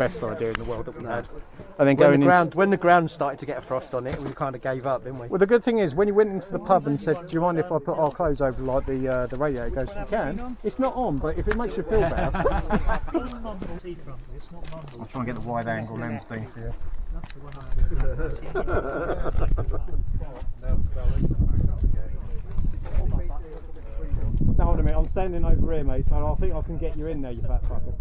best idea in the world that we had. And then when the ground started to get a frost on it, we kind of gave up, didn't we? Well, the good thing is, when you went into the pub and said, "Do you mind if I put our clothes over like the radiator?" It goes, "You can. It's not on, but if it makes you feel better." I'll try and get the wide angle lens beam for you. Now, hold a minute, I'm standing over here, mate, so I think I can get you in there, you fat fucker.